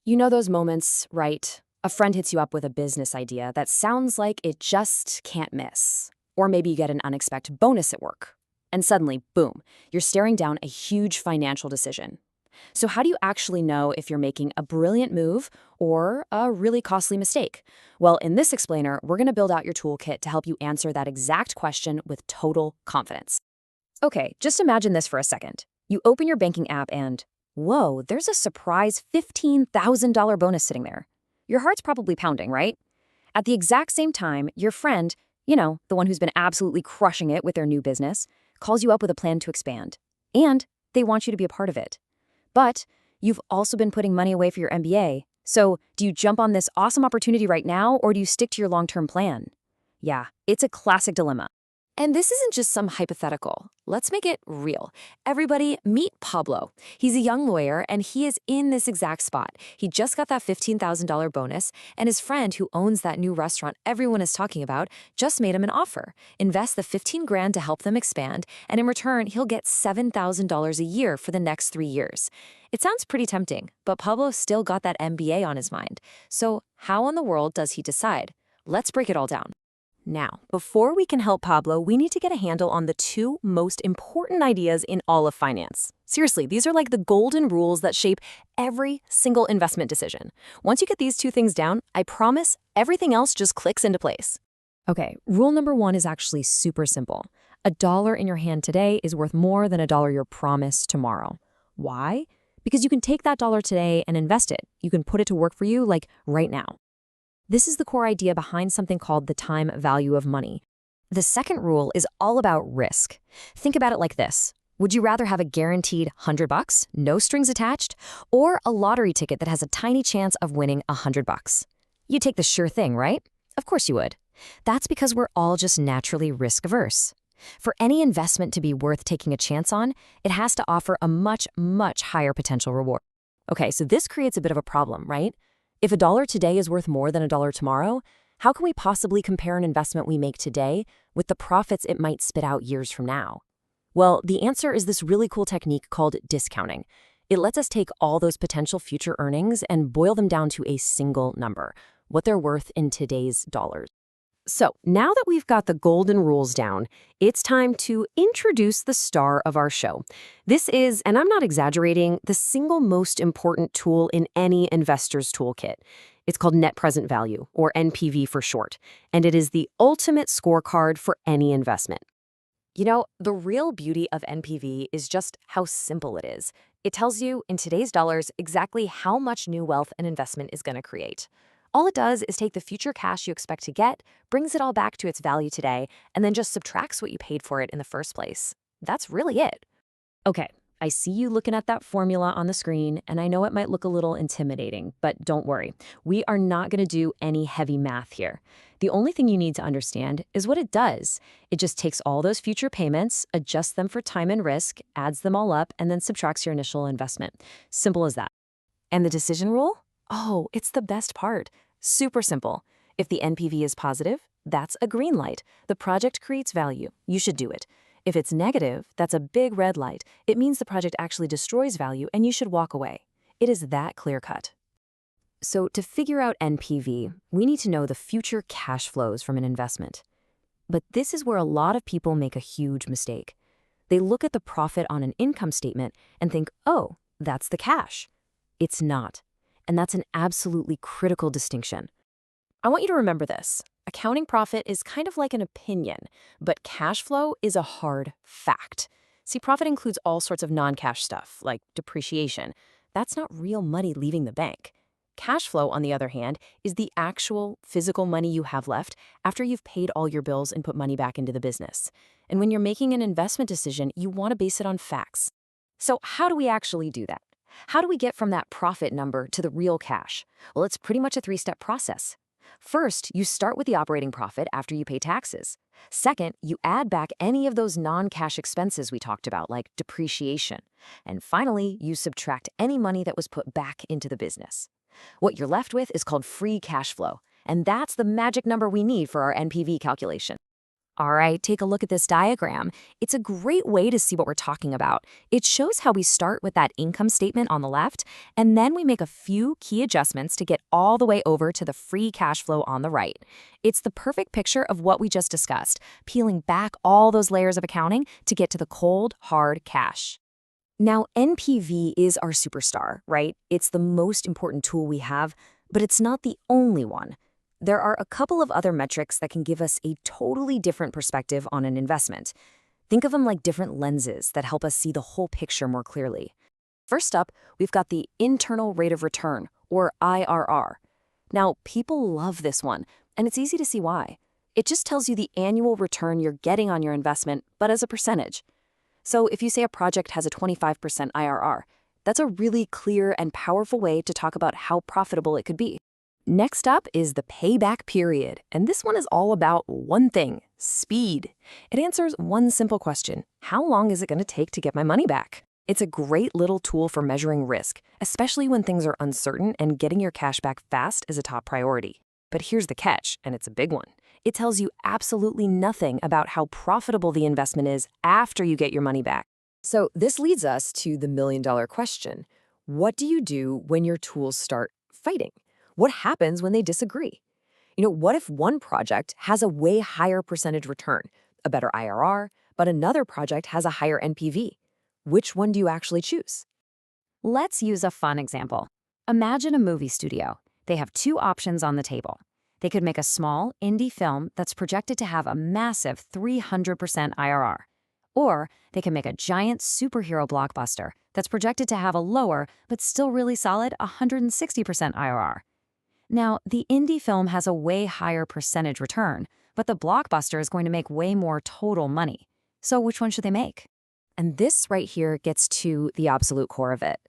You know those moments, right? A friend hits you up with a business idea that sounds like it just can't miss. Or maybe you get an unexpected bonus at work. And suddenly, boom, you're staring down a huge financial decision. So how do you actually know if you're making a brilliant move or a really costly mistake? Well, in this explainer, we're going to build out your toolkit to help you answer that exact question with total confidence. Okay, just imagine this for a second. You open your banking app and, whoa, there's a surprise $15,000 bonus sitting there. Your heart's probably pounding, right? At the exact same time, your friend, the one who's been absolutely crushing it with their new business, calls you up with a plan to expand. And they want you to be a part of it. But you've also been putting money away for your MBA. So do you jump on this awesome opportunity right now, or do you stick to your long-term plan? Yeah, it's a classic dilemma. And this isn't just some hypothetical. Let's make it real. Everybody, meet Pablo. He's a young lawyer, and he is in this exact spot. He just got that $15,000 bonus, and his friend who owns that new restaurant everyone is talking about just made him an offer. Invest the 15 grand to help them expand, and in return, he'll get $7,000 a year for the next 3 years. It sounds pretty tempting, but Pablo still got that MBA on his mind. So how in the world does he decide? Let's break it all down. Now, before we can help Pablo, we need to get a handle on the two most important ideas in all of finance. Seriously, these are like the golden rules that shape every single investment decision. Once you get these two things down, I promise everything else just clicks into place. Okay, rule number one is actually super simple. A dollar in your hand today is worth more than a dollar you're promised tomorrow. Why? Because you can take that dollar today and invest it. You can put it to work for you, like right now. This is the core idea behind something called the time value of money. The second rule is all about risk. Think about it like this. Would you rather have a guaranteed $100, no strings attached, or a lottery ticket that has a tiny chance of winning $100? You take the sure thing, right? Of course you would. That's because we're all just naturally risk-averse. For any investment to be worth taking a chance on, it has to offer a much, much higher potential reward. Okay, so this creates a bit of a problem, right? If a dollar today is worth more than a dollar tomorrow, how can we possibly compare an investment we make today with the profits it might spit out years from now? Well, the answer is this really cool technique called discounting. It lets us take all those potential future earnings and boil them down to a single number, what they're worth in today's dollars. So now that we've got the golden rules down, it's time to introduce the star of our show. This is, and I'm not exaggerating, the single most important tool in any investor's toolkit. It's called net present value, or NPV for short, and it is the ultimate scorecard for any investment. You know, the real beauty of NPV is just how simple it is. It tells you, in today's dollars, exactly how much new wealth an investment is going to create. All it does is take the future cash you expect to get, brings it all back to its value today, and then just subtracts what you paid for it in the first place. That's really it. Okay, I see you looking at that formula on the screen, and I know it might look a little intimidating, but don't worry. We are not going to do any heavy math here. The only thing you need to understand is what it does. It just takes all those future payments, adjusts them for time and risk, adds them all up, and then subtracts your initial investment. Simple as that. And the decision rule? Oh, it's the best part. Super simple. If the NPV is positive, that's a green light. The project creates value. You should do it. If it's negative, that's a big red light. It means the project actually destroys value and you should walk away. It is that clear-cut. So to figure out NPV, we need to know the future cash flows from an investment. But this is where a lot of people make a huge mistake. They look at the profit on an income statement and think, oh, that's the cash. It's not. And that's an absolutely critical distinction. I want you to remember this. Accounting profit is kind of like an opinion, but cash flow is a hard fact. See, profit includes all sorts of non-cash stuff, like depreciation. That's not real money leaving the bank. Cash flow, on the other hand, is the actual physical money you have left after you've paid all your bills and put money back into the business. And when you're making an investment decision, you want to base it on facts. So how do we actually do that? How do we get from that profit number to the real cash? Well, it's pretty much a three-step process. First, you start with the operating profit after you pay taxes. Second, you add back any of those non-cash expenses we talked about, like depreciation. And finally, you subtract any money that was put back into the business. What you're left with is called free cash flow, and that's the magic number we need for our NPV calculation. All right, take a look at this diagram. It's a great way to see what we're talking about. It shows how we start with that income statement on the left, and then we make a few key adjustments to get all the way over to the free cash flow on the right. It's the perfect picture of what we just discussed, peeling back all those layers of accounting to get to the cold, hard cash. Now, NPV is our superstar, right? It's the most important tool we have, but it's not the only one. There are a couple of other metrics that can give us a totally different perspective on an investment. Think of them like different lenses that help us see the whole picture more clearly. First up, we've got the internal rate of return, or IRR. Now, people love this one, and it's easy to see why. It just tells you the annual return you're getting on your investment, but as a percentage. So if you say a project has a 25% IRR, that's a really clear and powerful way to talk about how profitable it could be. Next up is the payback period, and this one is all about one thing: speed. It answers one simple question: how long is it going to take to get my money back? It's a great little tool for measuring risk, especially when things are uncertain and getting your cash back fast is a top priority. But here's the catch, and it's a big one. It tells you absolutely nothing about how profitable the investment is after you get your money back. So this leads us to the million-dollar question. What do you do when your tools start fighting? What happens when they disagree? What if one project has a way higher percentage return, a better IRR, but another project has a higher NPV? Which one do you actually choose? Let's use a fun example. Imagine a movie studio. They have two options on the table. They could make a small, indie film that's projected to have a massive 300% IRR. Or they can make a giant superhero blockbuster that's projected to have a lower, but still really solid 160% IRR. Now, the indie film has a way higher percentage return, but the blockbuster is going to make way more total money. So which one should they make? And this right here gets to the absolute core of it.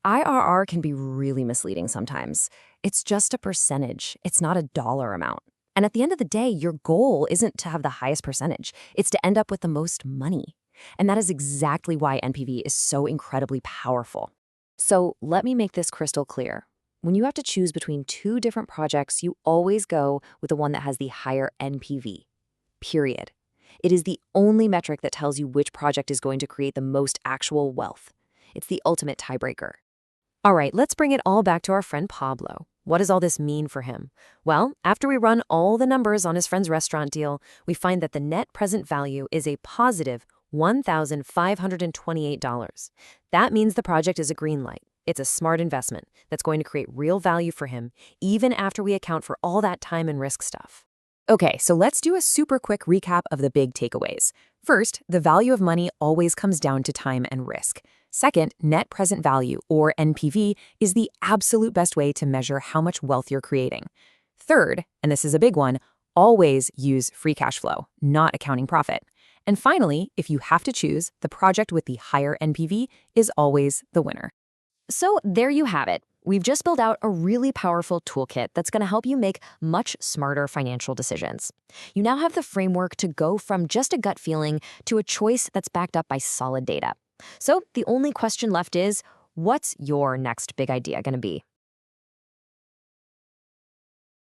IRR can be really misleading sometimes. It's just a percentage. It's not a dollar amount. And at the end of the day, your goal isn't to have the highest percentage. It's to end up with the most money. And that is exactly why NPV is so incredibly powerful. So let me make this crystal clear. When you have to choose between two different projects, you always go with the one that has the higher NPV. Period. It is the only metric that tells you which project is going to create the most actual wealth. It's the ultimate tiebreaker. All right, let's bring it all back to our friend Pablo. What does all this mean for him? Well, after we run all the numbers on his friend's restaurant deal, we find that the net present value is a positive $1,528. That means the project is a green light. It's a smart investment that's going to create real value for him, even after we account for all that time and risk stuff. Okay, so let's do a super quick recap of the big takeaways. First, the value of money always comes down to time and risk. Second, net present value, or NPV, is the absolute best way to measure how much wealth you're creating. Third, and this is a big one, always use free cash flow, not accounting profit. And finally, if you have to choose, the project with the higher NPV is always the winner. So there you have it. We've just built out a really powerful toolkit that's going to help you make much smarter financial decisions. You now have the framework to go from just a gut feeling to a choice that's backed up by solid data. So the only question left is, what's your next big idea going to be?